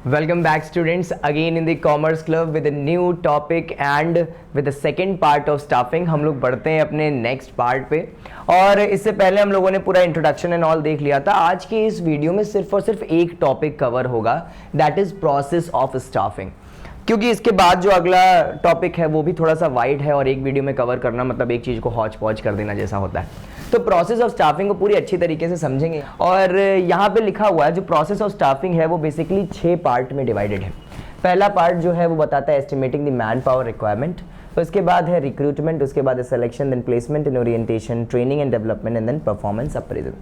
Welcome back students again in the Commerce Club with a new topic and with the second part of staffing। हम लोग बढ़ते हैं अपने next part पे और इससे पहले हम लोगों ने पूरा इंट्रोडक्शन एंड ऑल देख लिया था। आज के इस वीडियो में सिर्फ और सिर्फ एक टॉपिक कवर होगा, that is process of staffing, क्योंकि इसके बाद जो अगला टॉपिक है वो भी थोड़ा सा वाइड है और एक वीडियो में कवर करना मतलब एक चीज़ को हौच पौच कर देना जैसा होता है। तो प्रोसेस ऑफ स्टाफिंग को पूरी अच्छी तरीके से समझेंगे और यहाँ पे लिखा हुआ है जो प्रोसेस ऑफ स्टाफिंग है वो बेसिकली 6 पार्ट में डिवाइडेड है। पहला पार्ट जो है वो बताता है estimating the manpower requirement, उसके बाद है रिक्रूटमेंट, उसके बाद है selection, then placement and orientation, training and development and then performance appraisal.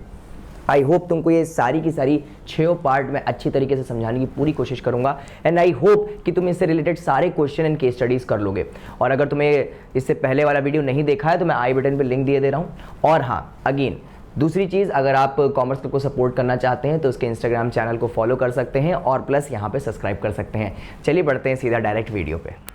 I hope तुमको ये सारी की सारी 6 पार्ट में अच्छी तरीके से समझाने की पूरी कोशिश करूंगा एंड आई होप कि तुम इससे रिलेटेड सारे क्वेश्चन एंड केस स्टडीज कर लोगे। और अगर तुम्हें इससे पहले वाला वीडियो नहीं देखा है तो मैं आई बटन पे लिंक दिए दे रहा हूँ। और हाँ, अगेन दूसरी चीज़, अगर आप कॉमर्स को सपोर्ट करना चाहते हैं तो उसके इंस्टाग्राम चैनल को फॉलो कर सकते हैं और प्लस यहाँ पे सब्सक्राइब कर सकते हैं। चलिए बढ़ते हैं सीधा डायरेक्ट वीडियो पे।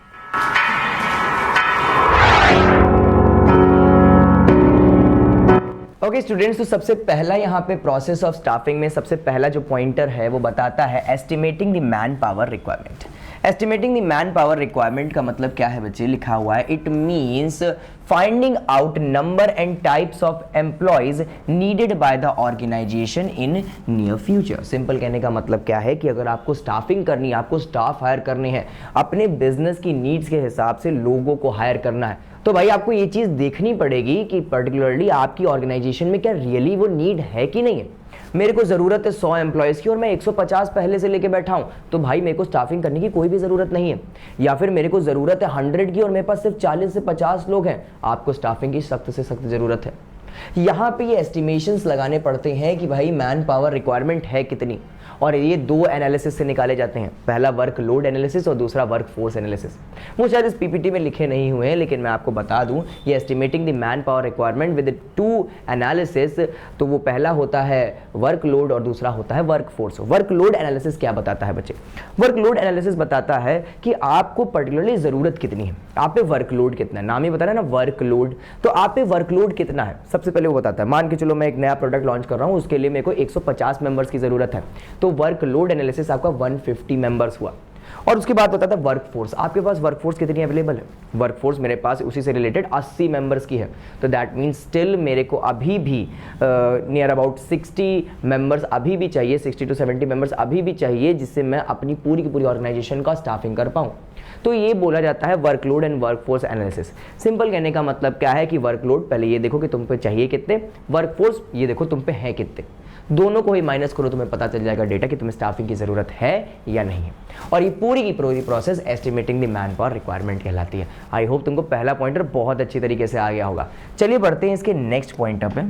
ओके स्टूडेंट्स, तो सबसे पहला यहाँ पे प्रोसेस ऑफ स्टाफिंग में सबसे पहला जो पॉइंटर है वो बताता है estimating the manpower requirement. Estimating the manpower requirement का मतलब क्या है बच्चे? लिखा हुआ है it means finding out number and types of employees needed by the organisation in near future. Simple कहने का मतलब क्या है कि अगर आपको स्टाफिंग करनी है, आपको स्टाफ हायर करने हैं, अपने बिजनेस की नीड्स के हिसाब से लोगों को हायर करना है, तो भाई आपको ये चीज़ देखनी पड़ेगी कि पर्टिकुलरली आपकी ऑर्गेनाइजेशन में क्या रियली वो नीड है कि नहीं है। मेरे को ज़रूरत है 100 एम्प्लॉयज़ की और मैं 150 पहले से लेके बैठा हूँ, तो भाई मेरे को स्टाफिंग करने की कोई भी ज़रूरत नहीं है। या फिर मेरे को ज़रूरत है 100 की और मेरे पास सिर्फ 40 से 50 लोग हैं, आपको स्टाफिंग की सख्त से सख्त ज़रूरत है। यहाँ पे ये एस्टिमेशंस लगाने पड़ते हैं कि भाई मैन पावर रिक्वायरमेंट है कितनी, और ये 2 एनालिसिस से निकाले जाते हैं, पहला वर्क लोड एनालिसिस और दूसरा वर्क फोर्स एनालिसिस। वो शायद इस पीपीटी में लिखे नहीं हुए हैं लेकिन मैं आपको बता दूं, ये estimating the manpower requirement with 2 analysis, तो वो पहला होता है वर्क लोड और दूसरा होता है work force. Work load analysis क्या बताता है बच्चे? वर्क लोड एनालिसिस बताता है कि आपको पर्टिकुलरली ज़रूरत कितनी है, आप पे वर्क लोड कितना है। नाम ही बता रहा है ना, वर्क लोड, तो आप पे वर्क लोड कितना है सबसे पहले वो बताता है। मान के चलो मैं एक नया प्रोडक्ट लॉन्च कर रहा हूँ, उसके लिए मेरे को 150 मेंबर्स की ज़रूरत है, तो वर्क लोड एनालिसिस आपका 150 मेंबर्स हुआ। और उसके बाद बताता है वर्क फोर्स, आपके पास वर्क फोर्स कितनी अवेलेबल है। वर्क फोर्स मेरे पास उसी से रिलेटेड 80 मेंबर्स की है, तो दैट मीन्स स्टिल मेरे को अभी भी नियर अबाउट 60 मेंबर्स अभी भी चाहिए, 60 to 70 मेंबर्स अभी भी चाहिए, जिससे मैं अपनी पूरी की पूरी ऑर्गेनाइजेशन का स्टाफिंग कर पाऊँ। तो ये बोला जाता है workload and workforce analysis. Simple कहने का मतलब क्या है कि वर्कलोड पहले ये देखो कि तुम पे चाहिए कितने, वर्कफोर्स ये देखो तुम पे है कितने, दोनों को ही माइनस करो, तुम्हें पता चल जाएगा डेटा कि तुम्हें स्टाफिंग की जरूरत है या नहीं है। और ये पूरी की पूरी process estimating the manpower requirement कहलाती है। आई होप तुमको पहला पॉइंटर बहुत अच्छी तरीके से आ गया होगा। चलिए बढ़ते हैं इसके नेक्स्ट पॉइंटर पे।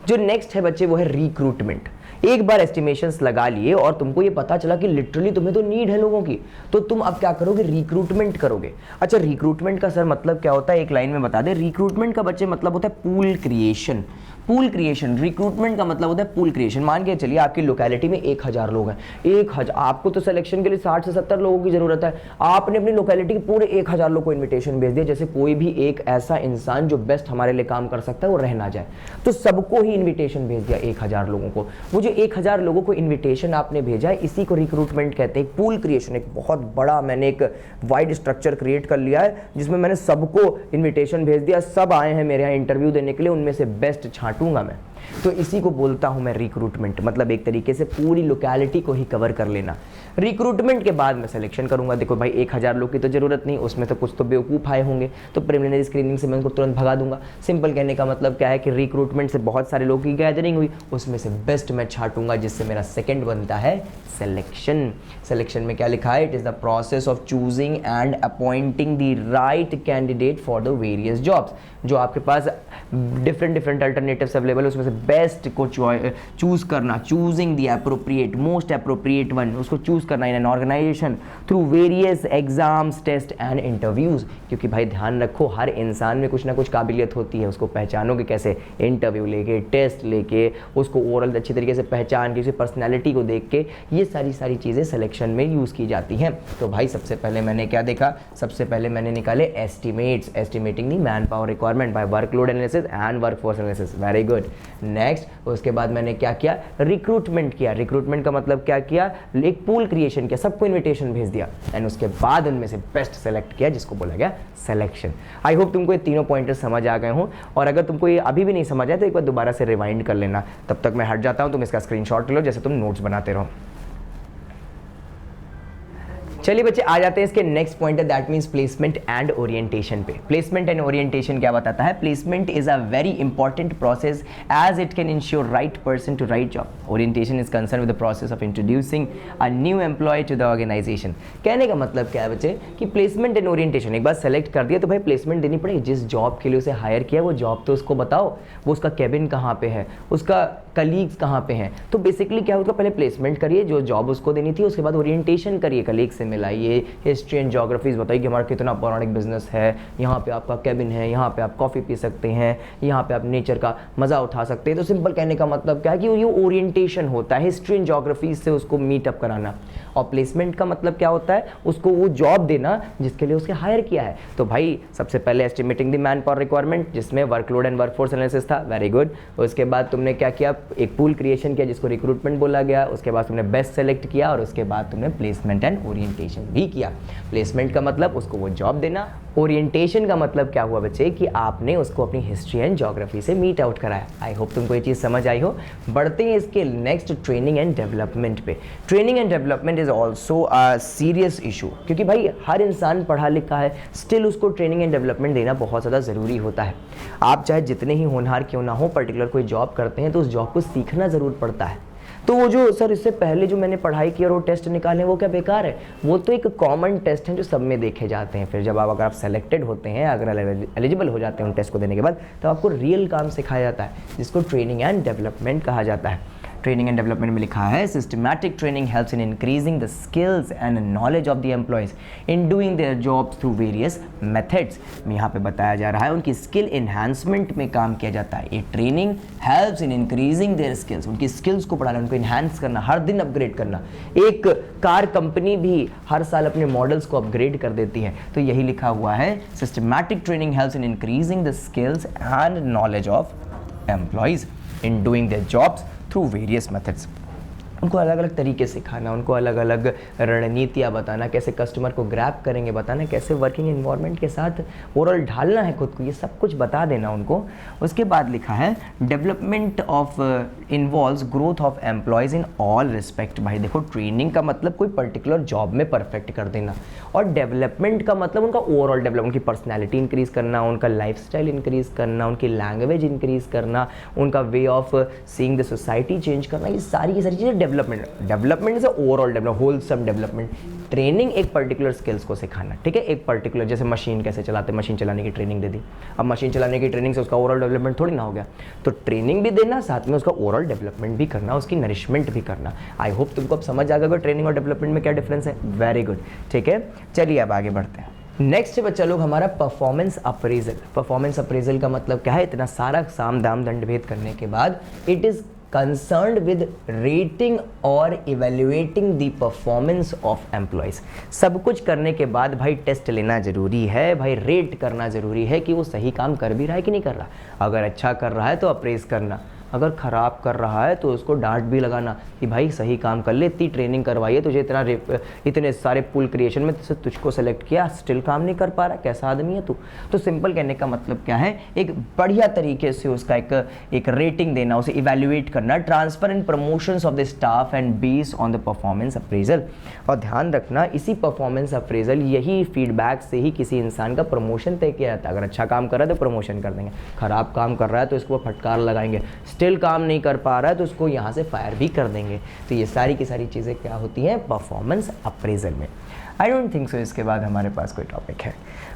जो नेक्स्ट है बच्चे वो है रिक्रूटमेंट। एक बार एस्टिमेशंस लगा लिए और तुमको ये पता चला कि लिटरली तुम्हें तो नीड है लोगों की, तो तुम अब क्या करोगे? रिक्रूटमेंट करोगे। अच्छा, रिक्रूटमेंट का सर मतलब क्या होता है, एक लाइन में बता दे। रिक्रूटमेंट का बच्चे मतलब होता है pool creation. Pool creation, recruitment का मतलब होता है पूल क्रिएशन। मान के चलिए आपकी लोकेलिटी में 1000 लोग हैं, 1000, आपको तो सिलेक्शन के लिए 60 से 70 लोगों की जरूरत है। आपने अपनी लोकेलिटी के पूरे 1000 लोग को इन्विटेशन भेज दिया, जैसे कोई भी एक ऐसा इंसान जो बेस्ट हमारे लिए काम कर सकता है वो रह ना जाए, तो सबको ही इन्विटेशन भेज दिया 1000 लोगों को। वो जो 1000 लोगों को इन्विटेशन आपने भेजा है, इसी को रिक्रूटमेंट कहते हैं। पूल क्रिएशन एक बहुत बड़ा मैंने एक वाइड स्ट्रक्चर क्रिएट कर लिया है जिसमें मैंने सबको इन्विटेशन भेज दिया, सब आए हैं मेरे यहाँ इंटरव्यू देने के लिए, उनमें से बेस्ट छांटूंगा मैं। तो इसी को बोलता हूं मैं रिक्रूटमेंट, मतलब एक तरीके से पूरी लोकेलिटी को ही कवर कर लेना। रिक्रूटमेंट के बाद मैं सिलेक्शन करूंगा। देखो भाई 1000 लोग की तो जरूरत नहीं, उसमें से कुछ तो बेवकूफ़ आए होंगे, तो प्रिलिमिनरी स्क्रीनिंग से मैं उनको तुरंत भगा दूंगा। सिंपल कहने का मतलब क्या है कि रिक्रूटमेंट से बहुत सारे लोगों की गैदरिंग हुई, उसमें से बेस्ट मैं छांटूंगा, जिससे मेरा सेकेंड बनता है सिलेक्शन। सिलेक्शन में क्या लिखा है? It is the process of choosing and appointing the right candidate for the various jobs. जो आपके पास डिफरेंट अल्टरनेटिव्स अवेलेबल है, उसमें से बेस्ट को चूज करना, choosing the appropriate, most appropriate one, उसको चूज करना in an organisation through various exams, test and interviews. क्योंकि भाई ध्यान रखो, हर इंसान में कुछ ना कुछ काबिलियत होती है, उसको पहचानोगे कैसे? इंटरव्यू लेके, टेस्ट लेके, उसको ओरल अच्छी तरीके से पहचान के, उसकी पर्सनैलिटी को देख के, ये सारी चीज़ें सिलेक्शन में यूज़ की जाती हैं। तो भाई सबसे पहले मैंने क्या देखा? सबसे पहले मैंने निकाले estimates, estimating the manpower requirement by workload analysis and workforce analysis. Very good. Next उसके बाद मैंने क्या किया, रिक्रूटमेंट किया। रिक्रूटमेंट का मतलब क्या किया, एक पूल क्रिएशन किया, सबको इन्विटेशन भेज दिया एंड उसके बाद उनमें से बेस्ट सेलेक्ट किया जिसको बोला गया सिलेक्शन। आई होप तुमको ये तीनों पॉइंटर्स समझ आ गए हों, और अगर तुमको ये अभी भी नहीं समझ आए तो एक बार दोबारा से रिवाइंड कर लेना। तब तक मैं हट जाता हूँ, तुम इसका स्क्रीनशॉट लो जैसे तुम नोट्स बनाते रहो। चलिए बच्चे आ जाते हैं इसके नेक्स्ट पॉइंट है, that means placement and orientation पे। प्लेसमेंट एंड ओरिएंटेशन क्या बताता है, placement is a very important process as it can ensure right person to right job. Orientation is concern with the process of introducing a new employ to the organisation. कहने का मतलब क्या है बच्चे कि प्लेसमेंट एंड ओरिएंटेशन एक बार select कर दिया तो भाई प्लेसमेंट देनी पड़ेगी। जिस जॉब के लिए उसे हायर किया वो जॉब तो उसको बताओ, वो उसका केबिन कहाँ पे है, उसका कलीग्स कहाँ पे हैं। तो बेसिकली क्या होगा, पहले प्लेसमेंट करिए जो जॉब उसको देनी थी, उसके बाद ओरिएंटेशन करिए, कलीग से मिलाइए, हिस्ट्री एंड ज्योग्राफीज बताइए कि हमारा कितना पौराणिक बिजनेस है, यहाँ पे आपका केबिन है, यहाँ पे आप कॉफ़ी पी सकते हैं, यहाँ पे आप नेचर का मज़ा उठा सकते हैं। तो सिंपल कहने का मतलब क्या है कि ये ओरिएंटेशन होता है, हिस्ट्री एंड ज्योग्राफीज से उसको मीटअप कराना। और प्लेसमेंट का मतलब क्या होता है, उसको वो जॉब देना जिसके लिए उसके हायर किया है। तो भाई सबसे पहले estimating the manpower requirement जिसमें वर्कलोड एंड वर्कफोर्स एनालिसिस था, वेरी गुड। उसके बाद तुमने क्या किया, एक पूल क्रिएशन किया जिसको रिक्रूटमेंट बोला गया। उसके बाद तुमने बेस्ट सेलेक्ट किया और उसके बाद तुमने प्लेसमेंट एंड ओरिएंटेशन भी किया। प्लेसमेंट का मतलब उसको वो जॉब देना, ओरिएंटेशन का मतलब क्या हुआ बच्चे कि आपने उसको अपनी हिस्ट्री एंड ज्योग्राफी से मीट आउट कराया। आई होप तुमको ये चीज़ समझ आई हो। बढ़ते हैं इसके नेक्स्ट ट्रेनिंग एंड डेवलपमेंट पे। Training and development is also a serious issue, क्योंकि भाई हर इंसान पढ़ा लिखा है, स्टिल उसको ट्रेनिंग एंड डेवलपमेंट देना बहुत ज़्यादा ज़रूरी होता है। आप चाहे जितने ही होनहार क्यों ना हो, पर्टिकुलर कोई जॉब करते हैं तो उस जॉब को सीखना ज़रूर पड़ता है। तो वो जो सर इससे पहले जो मैंने पढ़ाई की और वो टेस्ट निकाले वो क्या बेकार है, वो तो एक कॉमन टेस्ट है जो सब में देखे जाते हैं। फिर जब आप अगर आप सेलेक्टेड होते हैं, अगर एलिजिबल हो जाते हैं उन टेस्ट को देने के बाद, तो आपको रियल काम सिखाया जाता है जिसको ट्रेनिंग एंड डेवलपमेंट कहा जाता है। ट्रेनिंग एंड डेवलपमेंट में लिखा है systematic training helps in increasing the skills and knowledge of the employees in doing their jobs through various methods. यहाँ पे बताया जा रहा है उनकी स्किल इन्हांसमेंट में काम किया जाता है। ये training helps in increasing their skills, उनकी स्किल्स को बढ़ाना, उनको इन्हांस करना, हर दिन अपग्रेड करना। एक कार कंपनी भी हर साल अपने मॉडल्स को अपग्रेड कर देती है। तो यही लिखा हुआ है systematic training helps in increasing the skills and knowledge of employees in doing their jobs through various methods. उनको अलग अलग तरीके सिखाना, उनको अलग अलग रणनीतियाँ बताना, कैसे कस्टमर को ग्रैब करेंगे बताना, कैसे वर्किंग एनवायरनमेंट के साथ ओवरऑल ढालना है खुद को, ये सब कुछ बता देना उनको। उसके बाद लिखा है development of involves growth of employees in all respect. भाई देखो ट्रेनिंग का मतलब कोई पर्टिकुलर जॉब में परफेक्ट कर देना, और डेवलपमेंट का मतलब उनका ओवरऑल डेवलप, उनकी पर्सनैलिटी इंक्रीज़ करना, उनका लाइफस्टाइल इंक्रीज़ करना, उनकी लैंग्वेज इंक्रीज़ करना, उनका way of seeing the society change करना। ये सारी की सारी चीज़ें development is overall develop, wholesome development. Training एक पर्टिकुलर स्किल्स को सिखाना, ठीक है, एक पर्टिकुलर जैसे मशीन कैसे चलाते, मशीन चलाने की ट्रेनिंग दे दी। अब मशीन चलाने की ट्रेनिंग से उसका ओवरऑल डेवलपमेंट थोड़ी ना हो गया, तो ट्रेनिंग भी देना, साथ में उसका ओवरऑल डेवलपमेंट भी करना, उसकी नरिशमेंट भी करना। आई होप तुमको अब समझ आ गया ट्रेनिंग और डेवलपमेंट में क्या डिफरेंस है। वेरी गुड, ठीक है, चलिए अब आगे बढ़ते हैं। नेक्स्ट बच्चा लोग हमारा परफॉर्मेंस अप्रेजल। परफॉर्मेंस अप्रेजल का मतलब क्या है, इतना सारा साम दाम दंड भेद करने के बाद it is concerned with rating और evaluating the performance of employees। सब कुछ करने के बाद भाई टेस्ट लेना जरूरी है, भाई रेट करना जरूरी है कि वो सही काम कर भी रहा है कि नहीं कर रहा। अगर अच्छा कर रहा है तो अप्रेज करना, अगर ख़राब कर रहा है तो उसको डांट भी लगाना कि भाई सही काम कर ले, इतनी ट्रेनिंग करवाई है तुझे, इतने सारे पुल क्रिएशन में तुझको सेलेक्ट किया, स्टिल काम नहीं कर पा रहा, कैसा आदमी है तू। तो सिंपल कहने का मतलब क्या है, एक बढ़िया तरीके से उसका एक रेटिंग देना, उसे इवेल्युएट करना, transfer and promotions of the staff and based on the performance appraisal. और ध्यान रखना इसी परफॉर्मेंस अप्रेजल, यही फीडबैक से ही किसी इंसान का प्रमोशन तय किया जाता है। अगर अच्छा काम कर रहा है तो प्रमोशन कर देंगे, खराब काम कर रहा है तो इसको फटकार लगाएंगे, स्टिल काम नहीं कर पा रहा है तो उसको यहाँ से फायर भी कर देंगे। तो ये सारी की सारी चीज़ें क्या होती हैं परफॉर्मेंस अप्रेजल में। आई डोंट थिंक सो इसके बाद हमारे पास कोई टॉपिक है।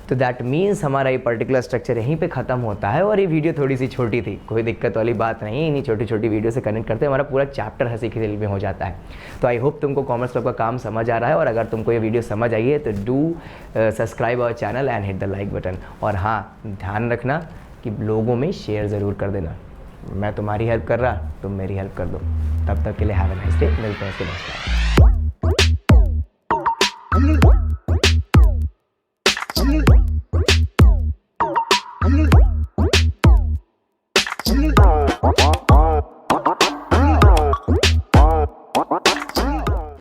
तो दैट मीन्स हमारा ये पर्टिकुलर स्ट्रक्चर यहीं पे ख़त्म होता है। और ये वीडियो थोड़ी सी छोटी थी, कोई दिक्कत वाली बात नहीं, इन्हीं छोटी छोटी वीडियो से कनेक्ट करते हमारा पूरा चैप्टर हंसी खेल में हो जाता है। तो आई होप तुमको कॉमर्स क्लब का काम समझ आ रहा है, और अगर तुमको ये वीडियो समझ आई है तो do subscribe our channel and hit the like button. और हाँ, ध्यान रखना कि लोगों में शेयर ज़रूर कर देना। मैं तुम्हारी हेल्प कर रहा, तुम मेरी हेल्प कर दो। तब तक के लिए हैव अ नाइस डे, मिलते हैं इसके नेक्स्ट टाइम।